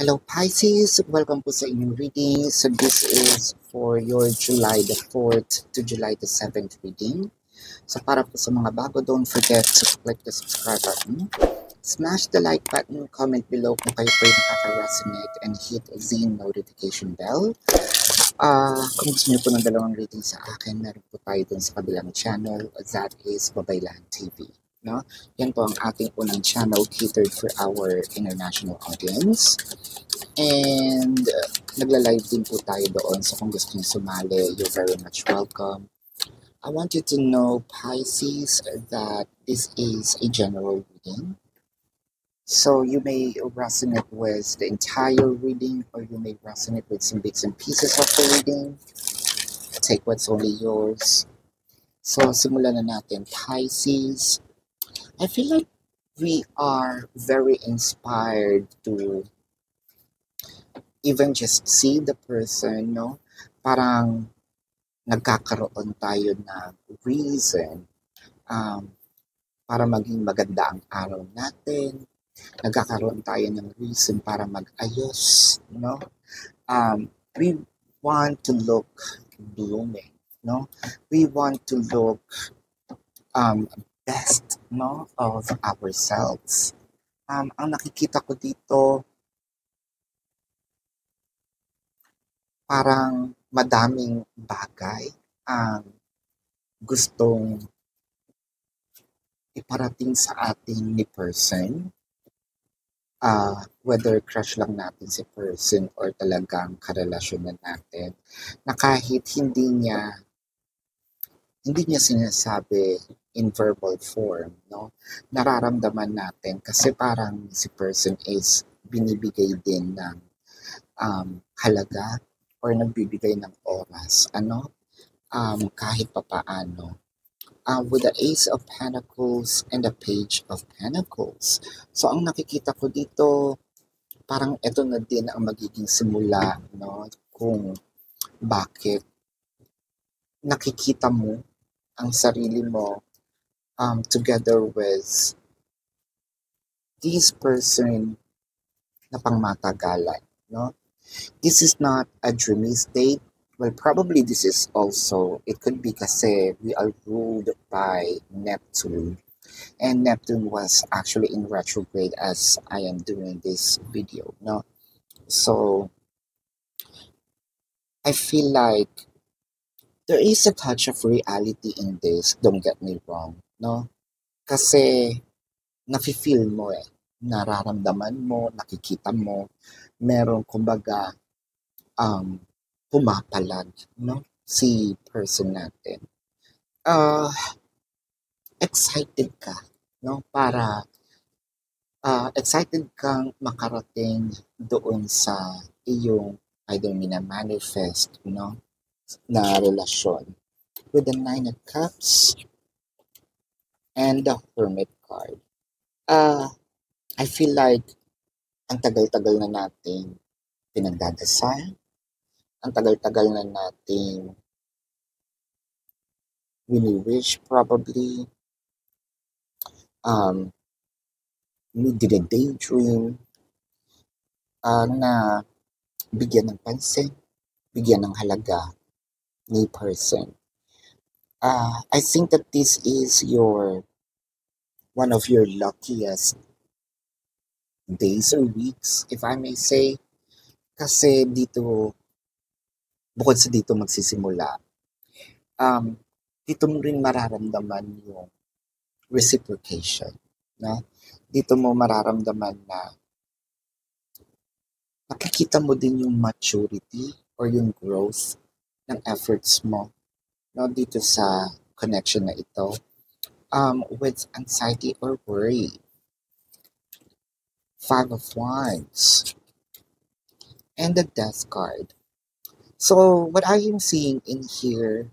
Hello Pisces, welcome po sa inyong reading. So this is for your July the 4th to July the 7th reading. So para po sa mga bago, don't forget to click the subscribe button, smash the like button, comment below kung kayo po yung nakaka-resonate, and hit the notification bell. Kung gusto niyo po ng dalawang reading sa akin, meron po tayo dun sa kabilang channel, that is Babaylan TV. No? Yan po ang ating unang channel catered for our international audience. And nagla-live din po tayo doon. So kung gusto niyo sumali, you're very much welcome. I want you to know, Pisces, that this is a general reading. So you may resonate with the entire reading, or you may resonate with some bits and pieces of the reading. Take what's only yours. So simulan na natin, Pisces. I feel like we are very inspired to even just see the person, no? Parang nagkakaroon tayo ng reason para maging maganda ang araw natin. Nagkakaroon tayo ng reason para mag-ayos, no? We want to look blooming, no? We want to look best, no, of ourselves. Ang nakikita ko dito, parang madaming bagay ang gustong iparating sa atin ni person. Whether crush lang natin si person or talagang karelasyon na natin, na kahit hindi niya sinasabi in verbal form, no? Nararamdaman natin kasi parang si person is binibigay din ng halaga or nagbibigay ng oras, kahit papaano. With the Ace of Pentacles and the Page of Pentacles. So ang nakikita ko dito, parang ito na din ang magiging simula, no? Kung bakit nakikita mo ang sarili mo together with this person na pangmatagalan, no? This is not a dreamy state. Well, probably this is also, it could be kasi we are ruled by Neptune. And Neptune was actually in retrograde as I am doing this video, no? So, I feel like there is a touch of reality in this, don't get me wrong, no? Kasi, nafe-feel mo nararamdaman mo, nakikita mo, meron kumbaga, pumapalag, no? Si person natin. Excited ka, no? Excited kang makarating doon sa iyong either mina-manifest, no? Na relasyon. With the 9 of Cups and the Hermit card. I feel like ang tagal-tagal na nating pinagdadasal, ang tagal-tagal na nating wini-wish probably, daydream, na bigyan ng pansin, bigyan ng halaga ni person. I think that this is one of your luckiest days or weeks, if I may say. Kasi dito, bukod sa dito magsisimula, dito mo rin mararamdaman yung reciprocation, no? Dito mo mararamdaman na nakikita mo din yung maturity or yung growth ng efforts mo, no, dito sa connection na ito, with anxiety or worry. 5 of Wands and the Death card. So what I am seeing in here,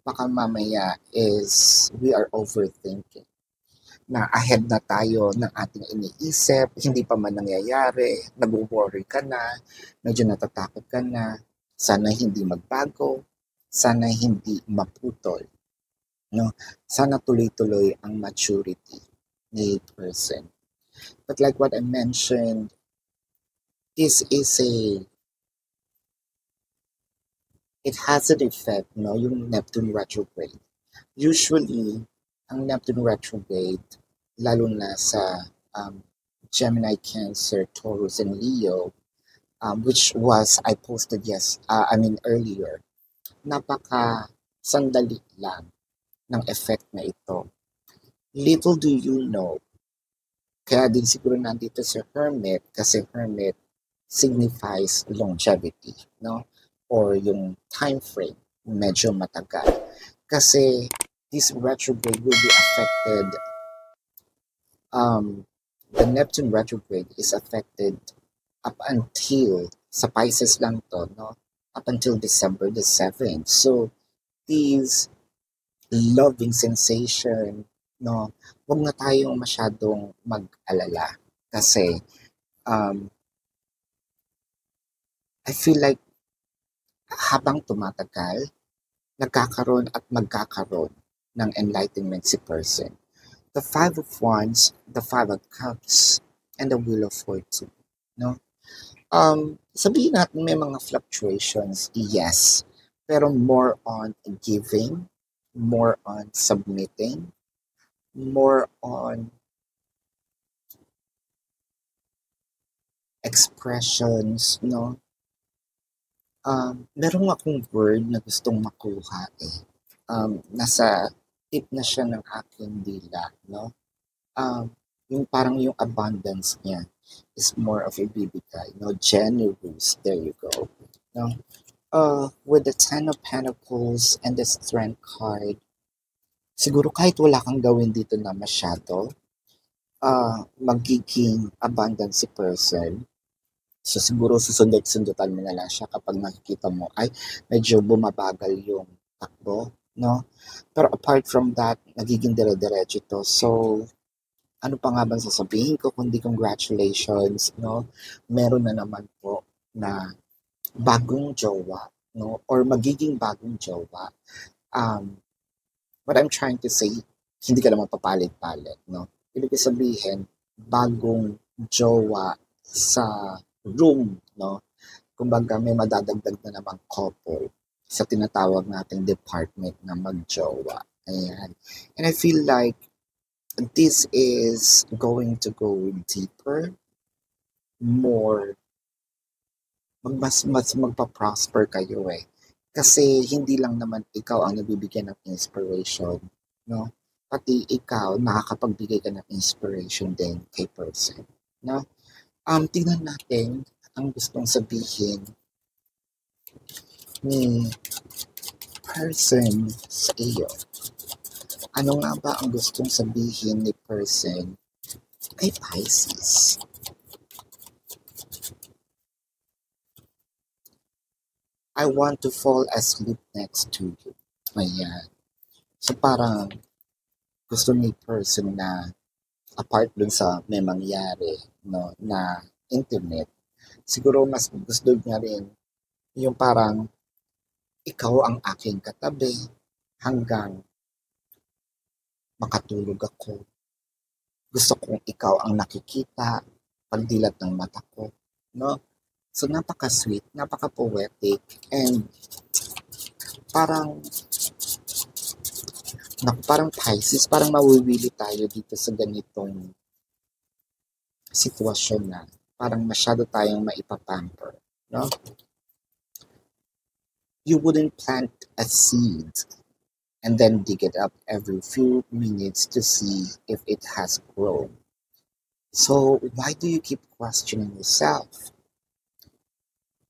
baka mamaya, is we are overthinking. Na ahead na tayo ng ating iniisip, hindi pa man nangyayari, nag-worry ka na, medyo natatakot ka na, sana hindi magbago, sana hindi maputol, no? Sana tuloy-tuloy ang maturity ni person. But like what I mentioned, this is it has an effect, no, yung Neptune retrograde. Usually, ang Neptune retrograde, lalo na sa Gemini, Cancer, Taurus, and Leo, which was I posted earlier, napaka sandali lang ng effect na ito. Little do you know, kaya din siguro nandito si Hermit kasi Hermit signifies longevity, no? Or yung time frame, medyo matagal. Kasi this retrograde will be affected, the Neptune retrograde is affected up until, sa Pisces lang to, no? Up until December the 7th. So, these loving sensation, no? Huwag na tayong masyadong mag-alala. Kasi, I feel like, habang tumatagal, nagkakaroon at magkakaroon ng enlightenment si person. The Five of Wands, the Five of Cups, and the Wheel of Fortune, no? Sabihin natin may mga fluctuations, yes, pero more on giving, more on submitting, more on expressions, no? Meron akong word na gustong makuha eh. Nasa tip na siya ng aking dila, no? Yung parang yung abundance niya is more of a bibigay, no? Generous, there you go, no? With the Ten of Pentacles and the Strength card, siguro kahit wala kang gawin dito na masyado, magiging abundant si person. So siguro susundot-sundutan mo na lang siya kapag nakikita mo ay medyo bumabagal yung takbo, no? Pero apart from that, nagiging dire-diretso ito. So, ano pa nga bang sasabihin ko kundi congratulations, no? Meron na naman po na bagong jowa, no? Or magiging bagong jowa. What I'm trying to say, hindi ka naman papalit-palit, no? Ibig sabihin, bagong jowa sa room, no? Kumbaga may madadagdag na namang couple sa tinatawag nating department na magjowa. Ayan. And I feel like this is going to go deeper, more, mas magpa-prosper kayo eh. Kasi hindi lang naman ikaw ang nabibigyan ng inspiration, no? Pati ikaw, nakakapagbigay ka ng inspiration din kay person, no? Tingnan natin ang gustong sabihin ni person sa iyo. Ano nga ba ang gustong sabihin ni person kay Pisces? I want to fall asleep next to you. Ayan. So parang gusto ni person na apart dun sa may mangyari, no, na intimate, siguro mas gusto niya rin yung parang ikaw ang aking katabi hanggang makatulog ako. Gusto kong ikaw ang nakikita pagdilat ng mata ko, no? So napaka-sweet, napaka-poetic, and parang Pisces, parang mawiwili tayo dito sa ganitong sitwasyon na parang masyado tayong maipapamper, no? You wouldn't plant a seed and then dig it up every few minutes to see if it has grown. So why do you keep questioning yourself?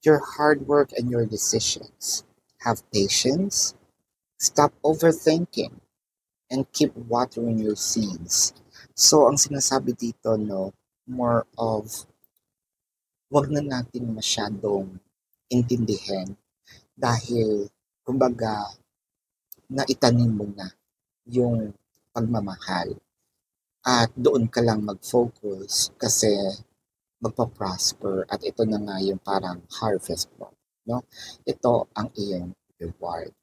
Your hard work and your decisions. Have patience, stop overthinking, and keep watering your seeds. So, ang sinasabi dito, no, more of, wag na natin masyadong intindihin dahil, kumbaga, naitanim mo na yung pagmamahal. At doon ka lang mag-focus kasi magpa-prosper at ito na nga yung parang harvest mo, no? Ito ang iyong reward.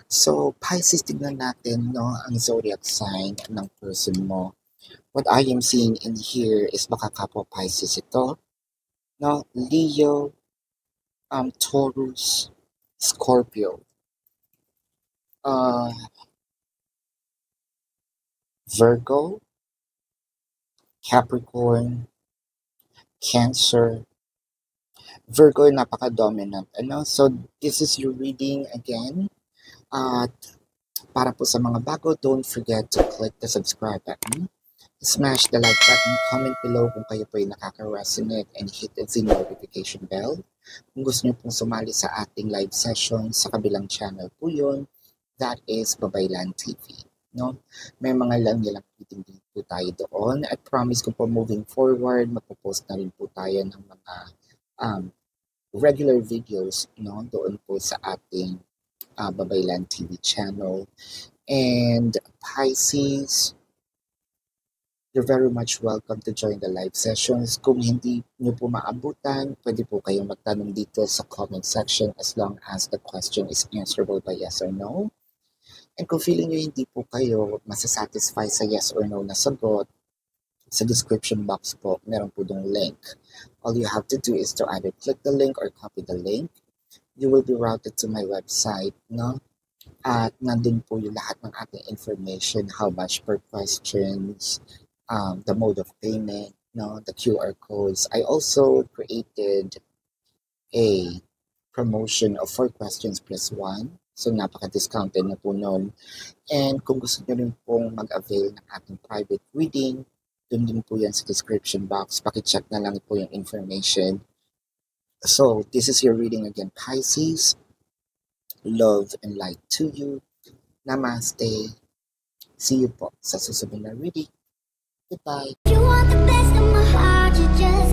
So, Pisces, tignan natin, no, ang zodiac sign ng person mo. What I am seeing in here is baka kapwa Pisces ito, No, Leo, Taurus, Scorpio, uh, Virgo, Capricorn, Cancer. Virgo, napaka-dominant. So this is your reading again. At para po sa mga bago, don't forget to click the subscribe button, smash the like button, comment below kung kayo po ay nakaka-resonate, and hit the notification bell. Kung gusto niyo pong sumali sa ating live session sa kabilang channel po yun, that is Babaylan TV. No? May mga lang meeting din po tayo doon. At promise ko po moving forward, magpo-post na rin po tayo ng mga regular videos, no, doon po sa ating Babaylan TV channel. And Pisces, you're very much welcome to join the live sessions. Kung hindi nyo po maabutan, pwede po kayong magtanong dito sa comment section as long as the question is answerable by yes or no. And kung feeling nyo hindi po kayo masasatisfy sa yes or no na sagot, sa description box po, meron po dong link. All you have to do is to either click the link or copy the link. You will be routed to my website, no? At nandun po yung lahat ng ating information, how much per questions, the mode of payment, no? The QR codes. I also created a promotion of 4 questions plus 1. So, napaka-discounted na po nun. And kung gusto nyo rin pong mag-avail ng ating private reading, dun din po yan sa description box. Pakicheck na lang po yung information. So, this is your reading again, Pisces. Love and light to you. Namaste. See you po sa susunod na reading. Goodbye. You want the best of my heart, you just